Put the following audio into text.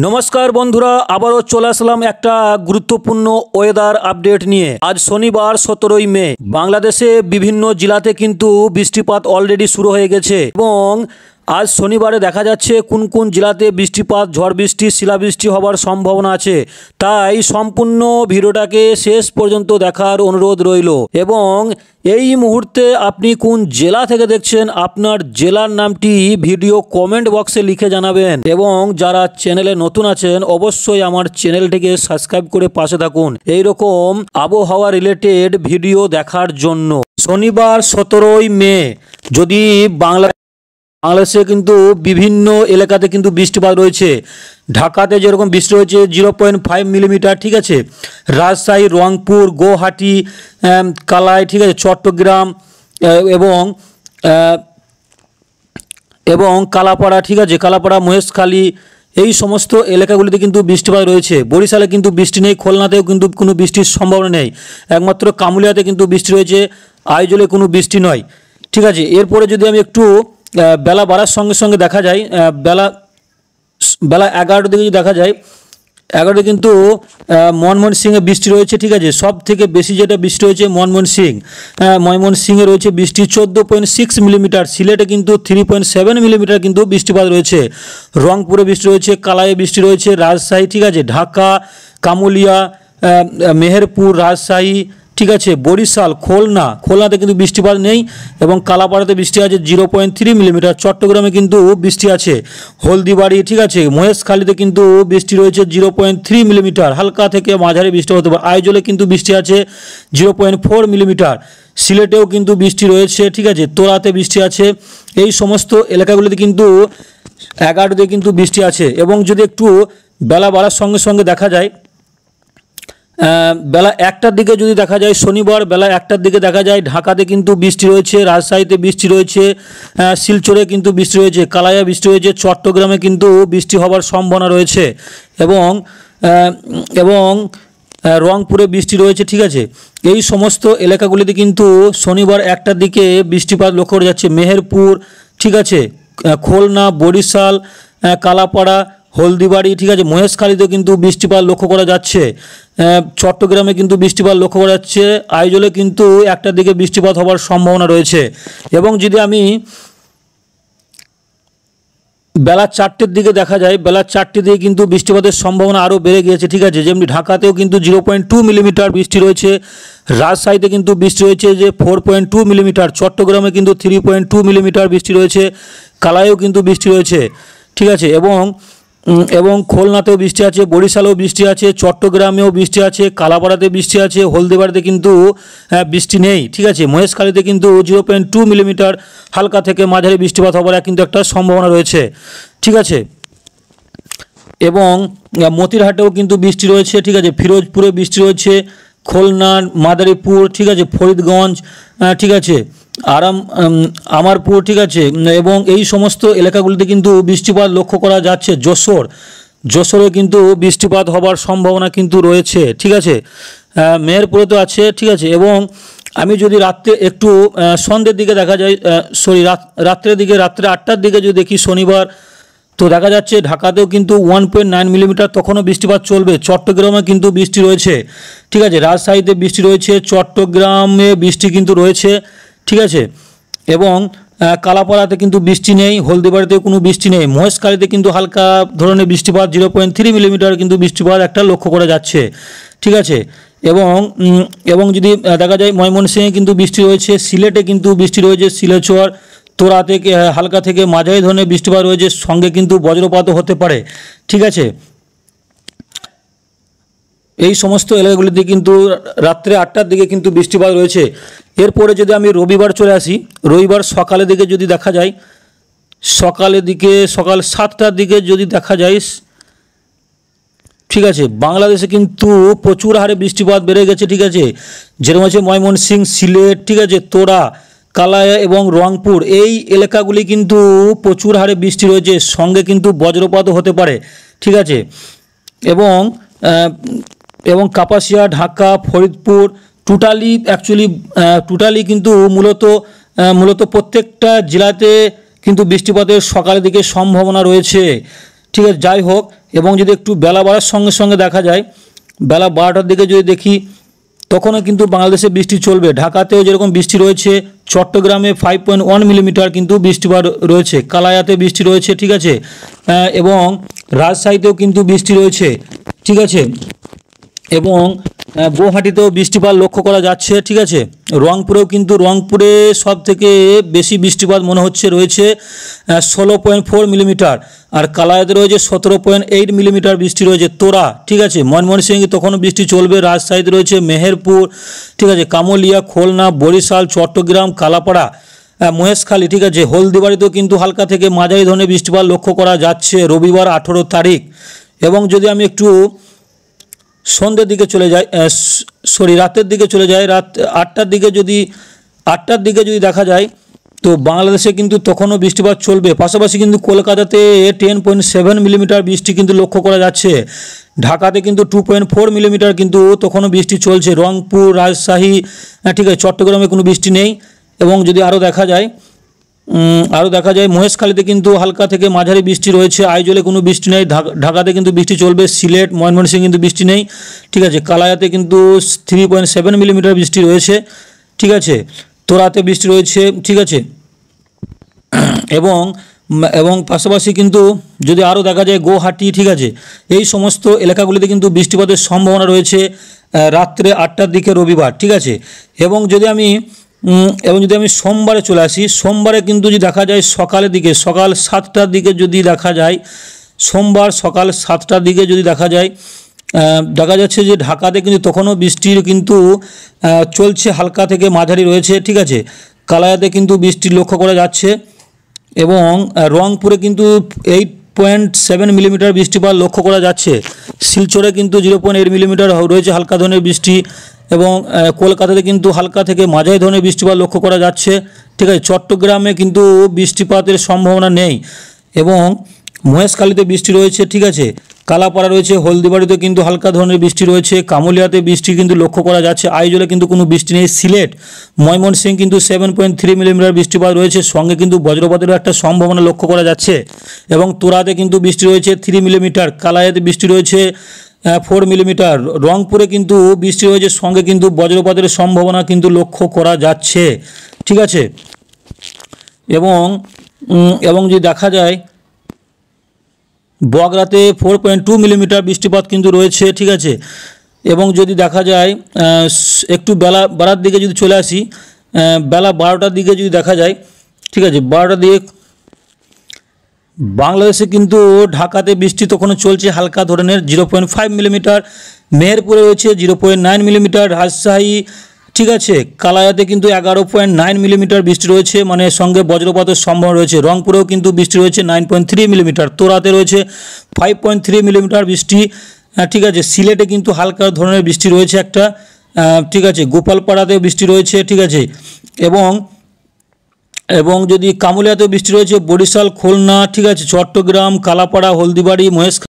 नमस्कार बंधुरा आबारो चले आसलाम একটা গুরুত্বপূর্ণ ওয়েদার আপডেট নিয়ে। आज শনিবার 17 মে বাংলাদেশে বিভিন্ন জেলাতে কিন্তু বৃষ্টিপাত অলরেডি শুরু হয়ে গেছে এবং आज শনিবারে দেখা যাচ্ছে কোন কোন জেলাতে বৃষ্টিপাত ঝড় বৃষ্টি শিলাবৃষ্টি হওয়ার সম্ভাবনা আছে। তাই সম্পূর্ণ ভিডিওটাকে শেষ পর্যন্ত দেখার অনুরোধ রইল এবং এই মুহূর্তে আপনি কোন জেলা থেকে দেখছেন আপনার জেলার নামটি ভিডিও কমেন্ট বক্সে লিখে জানাবেন এবং যারা চ্যানেলে নতুন আছেন অবশ্যই আমার চ্যানেলটিকে সাবস্ক্রাইব করে পাশে থাকুন এই রকম আবহাওয়া রিলেটেড ভিডিও দেখার জন্য। শনিবার 17 মে যদি বাংলাদেশে কিন্তু বিভিন্ন এলাকাতে কিন্তু বৃষ্টিপাত রয়েছে। ঢাকাতে যেরকম বৃষ্টি হয়েছে 0.5 মিলিমিটার, ঠিক আছে। রাজশাহী, রংপুর, গুয়াহাটি, কালাই, ঠিক আছে, চট্টগ্রাম এবং কালাপাড়া, ঠিক আছে, কালাপাড়া, মহেশখালী, এই সমস্ত এলাকাগুলিতে কিন্তু বৃষ্টিপাত রয়েছে। বরিশালে কিন্তু বৃষ্টি নেই, খুলনাতেও কিন্তু কোনো বৃষ্টির সম্ভাবনা নেই, একমাত্র কামুলিয়াতে কিন্তু বৃষ্টি রয়েছে, আইজলে কোনো বৃষ্টি নয়, ঠিক আছে। এরপরে যদি আমি একটু বেলা বাড়ার সঙ্গে সঙ্গে দেখা যায় বেলা 11টার দিকে যদি দেখা যায় 11টায় কিন্তু ময়মনসিংহে বৃষ্টি রয়েছে, ঠিক আছে। সব থেকে বেশি যেটা বৃষ্টি হয়েছে ময়মনসিংহে রয়েছে বৃষ্টি 14.6 মিলিমিটার, সিলেটে কিন্তু 3.7 মিলিমিটার কিন্তু বৃষ্টিপাত রয়েছে। রংপুরে বৃষ্টি রয়েছে, কালাইয়ে বৃষ্টি রয়েছে, রাজশাহী, ঠিক আছে, ঢাকা, কামুলিয়া, মেহেরপুর, রাজশাহী, ঠিক আছে, বরিশাল, খুলনাতে কিন্তু বৃষ্টিপাত নেই এবং কালাপাড়াতে বৃষ্টি আছে 0.3 মিলিমিটার। চট্টগ্রামে কিন্তু বৃষ্টি আছে, হলদিবাড়ি, ঠিক আছে, মহেশখালীতে কিন্তু বৃষ্টি রয়েছে 0.3 মিলিমিটার, হালকা থেকে মাঝারি বৃষ্টি হতে পারে। আইজলে কিন্তু বৃষ্টি আছে 0.4 মিলিমিটার, সিলেটেও কিন্তু বৃষ্টি রয়েছে, ঠিক আছে, তোরাতে বৃষ্টি আছে। এই সমস্ত এলাকাগুলিতে কিন্তু 11টাতে কিন্তু বৃষ্টি আছে এবং যদি একটু বেলা বাড়ার সঙ্গে সঙ্গে দেখা যায় বেলা 1টার দিকে যদি দেখা যায়, শনিবার বেলা 1টার দিকে দেখা যায় ঢাকাতে কিন্তু বৃষ্টি রয়েছে, রাজশাহীতে বৃষ্টি রয়েছে, শিলচরে কিন্তু বৃষ্টি রয়েছে, কালাইয়ে বৃষ্টি রয়েছে, চট্টগ্রামে কিন্তু বৃষ্টি হওয়ার সম্ভাবনা রয়েছে এবং রংপুরে বৃষ্টি রয়েছে, ঠিক আছে। এই সমস্ত এলাকাগুলিতে কিন্তু শনিবার 1টার দিকে বৃষ্টিপাত লক্ষ্য করা যাচ্ছে। মেহেরপুর, ঠিক আছে, খুলনা, বরিশাল, কালাপাড়া, হলদিবাড়ি, ঠিক আছে, মহেশখালীতেও কিন্তু বৃষ্টিপাত লক্ষ্য করা যাচ্ছে। চট্টগ্রামে কিন্তু বৃষ্টিপাত লক্ষ্য করা যাচ্ছে। আইজলে কিন্তু 1টার দিকে বৃষ্টিপাত হওয়ার সম্ভাবনা রয়েছে এবং যদি আমি বেলা 4টের দিকে দেখা যায়, বেলা 4টের দিকে কিন্তু বৃষ্টিপাতের সম্ভাবনা আরও বেড়ে গিয়েছে, ঠিক আছে। যেমনি ঢাকাতেও কিন্তু 0.2 মিলিমিটার বৃষ্টি রয়েছে, রাজশাহীতে কিন্তু বৃষ্টি রয়েছে যে 4.2 মিলিমিটার, চট্টগ্রামে কিন্তু 3.2 মিলিমিটার বৃষ্টি রয়েছে, কালাইয়েও কিন্তু বৃষ্টি রয়েছে, ঠিক আছে, এবং খুলনাতেও বৃষ্টি আছে, বরিশালেও বৃষ্টি আছে, চট্টগ্রামেও বৃষ্টি আছে, কালাপাড়াতে বৃষ্টি আছে, হলদিবাড়িতে কিন্তু বৃষ্টি নেই, ঠিক আছে। মহেশখালীতে কিন্তু 0.2 মিলিমিটার হালকা থেকে মাঝারি বৃষ্টিপাত হবার কিন্তু একটা সম্ভাবনা রয়েছে, ঠিক আছে। এবং মতিরহাটেও কিন্তু বৃষ্টি রয়েছে, ঠিক আছে, ফিরোজপুরে বৃষ্টি রয়েছে, খুলনা, মাদারীপুর, ঠিক আছে, ফরিদগঞ্জ, ঠিক আছে, আমারপুর, ঠিক আছে, এবং এই সমস্ত এলাকাগুলিতে কিন্তু বৃষ্টিপাত লক্ষ্য করা যাচ্ছে। যশোরে কিন্তু বৃষ্টিপাত হবার সম্ভাবনা কিন্তু রয়েছে, ঠিক আছে। মেহেরপুরে তো আছে, ঠিক আছে। এবং আমি যদি রাত্রে একটু সন্ধ্যের দিকে দেখা যায় রাত্রে 8টার দিকে যদি দেখি শনিবার, তো দেখা যাচ্ছে ঢাকাতেও কিন্তু 1.9 মিলিমিটার তখনও বৃষ্টিপাত চলবে। চট্টগ্রামে কিন্তু বৃষ্টি রয়েছে, ঠিক আছে, রাজশাহীতে বৃষ্টি রয়েছে, চট্টগ্রামে বৃষ্টি কিন্তু রয়েছে, ঠিক আছে। এবং কালাপাড়াতে কিন্তু বৃষ্টি নেই, হলদিবাড়িতে কোনো বৃষ্টি নেই, মহেশখালীতে কিন্তু হালকা ধরনের বৃষ্টিপাত 0.3 মিলিমিটার কিন্তু বৃষ্টিপাত একটা লক্ষ্য করা যাচ্ছে, ঠিক আছে। এবং যদি দেখা যায় ময়মনসিংহে কিন্তু বৃষ্টি রয়েছে, সিলেটে কিন্তু বৃষ্টি রয়েছে, শিলচর, তোরাতে হালকা থেকে মাঝারি ধরনের বৃষ্টিপাত রয়েছে, সঙ্গে কিন্তু বজ্রপাতও হতে পারে, ঠিক আছে। এই সমস্ত এলাকাগুলিতে কিন্তু রাত্রে 8টার দিকে কিন্তু বৃষ্টিপাত রয়েছে। এরপরে যদি আমি রবিবার চলে আসি, রবিবার সকালের দিকে যদি দেখা যায়, সকাল 7টার দিকে যদি দেখা যায়, ঠিক আছে, বাংলাদেশে কিন্তু প্রচুর হারে বৃষ্টিপাত বেড়ে গেছে, ঠিক আছে। যেরকম আছে ময়মনসিংহ, সিলেট, ঠিক আছে, তোরা, কালাইয়া এবং রংপুর, এই এলাকাগুলি কিন্তু প্রচুর হারে বৃষ্টি রয়েছে, সঙ্গে কিন্তু বজ্রপাতও হতে পারে, ঠিক আছে। এবং কাপাসিয়া, ঢাকা, ফরিদপুর, টোটালি কিন্তু মূলত প্রত্যেকটা জেলাতে কিন্তু বৃষ্টিপাতের সকালের দিকে সম্ভাবনা রয়েছে, ঠিক আছে, যাই হোক। এবং যদি একটু বেলা বাড়ার সঙ্গে সঙ্গে দেখা যায়, বেলা 12টার দিকে যদি দেখি তখনও কিন্তু বাংলাদেশে বৃষ্টি চলবে। ঢাকাতেও যেরকম বৃষ্টি রয়েছে, চট্টগ্রামে 5.1 মিলিমিটার কিন্তু বৃষ্টিপাত রয়েছে, কালাইয়াতে বৃষ্টি রয়েছে, ঠিক আছে, এবং রাজশাহীতেও কিন্তু বৃষ্টি রয়েছে, ঠিক আছে, এবং গুয়াহাটিতেও বৃষ্টিপাত লক্ষ্য করা যাচ্ছে, ঠিক আছে। রংপুরেও কিন্তু, রংপুরে সব থেকে বেশি বৃষ্টিপাত মনে হচ্ছে রয়েছে 16.4 মিলিমিটার, আর কালাইয়াতে রয়েছে 17.8 মিলিমিটার বৃষ্টি রয়েছে তোরা, ঠিক আছে। ময়মনসিংহে তখনও বৃষ্টি চলবে। রাজশাহীতে রয়েছে মেহেরপুর, ঠিক আছে, কামলিয়া, খুলনা, বরিশাল, চট্টগ্রাম, কালাপাড়া, মহেশখালী, ঠিক আছে। হলদিবাড়িতেও কিন্তু হালকা থেকে মাঝারি ধরনের বৃষ্টিপাত লক্ষ্য করা যাচ্ছে রবিবার 18 তারিখ। এবং যদি আমি একটু সন্ধ্যের দিকে চলে যাই, রাতের দিকে চলে যাই, রাত 8টার দিকে যদি দেখা যায়, তো বাংলাদেশে কিন্তু তখনও বৃষ্টিপাত চলবে। পাশাপাশি কিন্তু কলকাতাতে 10.7 মিলিমিটার বৃষ্টি কিন্তু লক্ষ্য করা যাচ্ছে। ঢাকাতে কিন্তু 2.4 মিলিমিটার কিন্তু তখনও বৃষ্টি চলছে। রংপুর, রাজশাহী, ঠিক আছে, চট্টগ্রামে কোনো বৃষ্টি নেই। এবং যদি আরও দেখা যায় মহেশখালীতে কিন্তু হালকা থেকে মাঝারি বৃষ্টি রয়েছে। আইজলে কোনো বৃষ্টি নেই। ঢাকাতে কিন্তু বৃষ্টি চলবে। সিলেট, ময়মনসিংহে কিন্তু বৃষ্টি নেই, ঠিক আছে। কালাইয়াতে কিন্তু 3.7 মিলিমিটার বৃষ্টি রয়েছে, ঠিক আছে। তোরাতে বৃষ্টি রয়েছে, ঠিক আছে। এবং পাশাপাশি কিন্তু যদি আরও দেখা যায় গুয়াহাটি, ঠিক আছে, এই সমস্ত এলাকাগুলিতে কিন্তু বৃষ্টিপাতের সম্ভাবনা রয়েছে রাত্রে 8টার দিকে রবিবার, ঠিক আছে। এবং যদি আমি সোমবারে চলে আসি, সোমবারে কিন্তু যদি দেখা যায় সকালের দিকে, সকাল 7টার দিকে যদি দেখা যায়, সোমবার সকাল 7টার দিকে যদি দেখা যায়, দেখা যাচ্ছে যে ঢাকাতে কিন্তু তখনও বৃষ্টির কিন্তু চলছে, হালকা থেকে মাঝারি রয়েছে, ঠিক আছে। কালাইয়াতে কিন্তু বৃষ্টি লক্ষ্য করা যাচ্ছে। এবং রংপুরে কিন্তু 8.7 মিলিমিটার বৃষ্টিপাত লক্ষ্য করা যাচ্ছে। শিলচরে কিন্তু 0.8 মিলিমিটার রয়েছে হালকা ধরনের বৃষ্টি। এবং কলকাতাতে কিন্তু হালকা থেকে মাঝারি ধরনের বৃষ্টিপাত লক্ষ্য করা যাচ্ছে, ঠিক আছে। চট্টগ্রামে কিন্তু বৃষ্টিপাতের সম্ভাবনা নেই। এবং মহেশখালীতে বৃষ্টি রয়েছে, ঠিক আছে। কালাপাড়া রয়েছে, হলদিবাড়িতে কিন্তু হালকা ধরনের বৃষ্টি রয়েছে, কামলিয়াতে বৃষ্টি কিন্তু লক্ষ্য করা যাচ্ছে, আইজলে কিন্তু কোনো বৃষ্টি নেই। সিলেট, ময়মনসিংহ কিন্তু 7.3 মিলিমিটার বৃষ্টিপাত রয়েছে, সঙ্গে কিন্তু বজ্রপাতেরও একটা সম্ভাবনা লক্ষ্য করা যাচ্ছে। এবং তোরাতে কিন্তু বৃষ্টি রয়েছে 3 মিলিমিটার, কালাইয়াতে বৃষ্টি রয়েছে 4 মিলিমিটার, রংপুরে কিন্তু বৃষ্টি রয়েছে, সঙ্গে কিন্তু বজ্রপাতের সম্ভাবনা কিন্তু লক্ষ্য করা যাচ্ছে, ঠিক আছে। এবং যদি দেখা যায় বগুড়াতে 4.2 মিলিমিটার বৃষ্টিপাত কিন্তু রয়েছে, ঠিক আছে। এবং যদি দেখা যায় একটু বেলা বাড়ার দিকে যদি চলে আসি, বেলা 12টার দিকে যদি দেখা যায়, ঠিক আছে, 12টার দিকে বাংলাদেশে কিন্তু ঢাকাতে বৃষ্টি তখনও চলছে হালকা ধরনের 0.5 মিলিমিটার, মেহেরপুরে রয়েছে 0.9 মিলিমিটার, রাজশাহী, ঠিক আছে, কালাইয়াতে কিন্তু 11.9 মিলিমিটার বৃষ্টি রয়েছে, মানে সঙ্গে বজ্রপাতের সম্ভাবনা রয়েছে। রংপুরেও কিন্তু বৃষ্টি রয়েছে 9.3 মিলিমিটার, তোরাতে রয়েছে 5.3 মিলিমিটার বৃষ্টি, ঠিক আছে। সিলেটে কিন্তু হালকা ধরনের বৃষ্টি রয়েছে একটা, ঠিক আছে। গোপালপাড়াতেও বৃষ্টি রয়েছে, ঠিক আছে। এবং যদি কামলিয়াতেও বৃষ্টি রয়েছে, বরিশাল, খুলনা, ঠিক আছে, চট্টগ্রাম, কালাপাড়া, হলদিবাড়ি, মহেশখালী